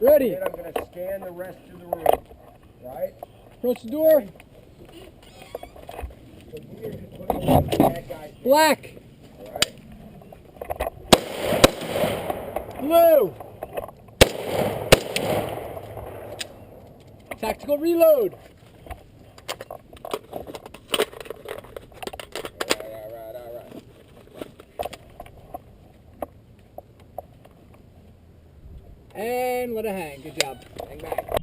Ready. Then I'm going to scan the rest of the room. Right? Approach the door. So we are just looking at the bad guys. Black. Alright? Blue. Tactical reload. Alright. And let it hang. Good job. Hang back.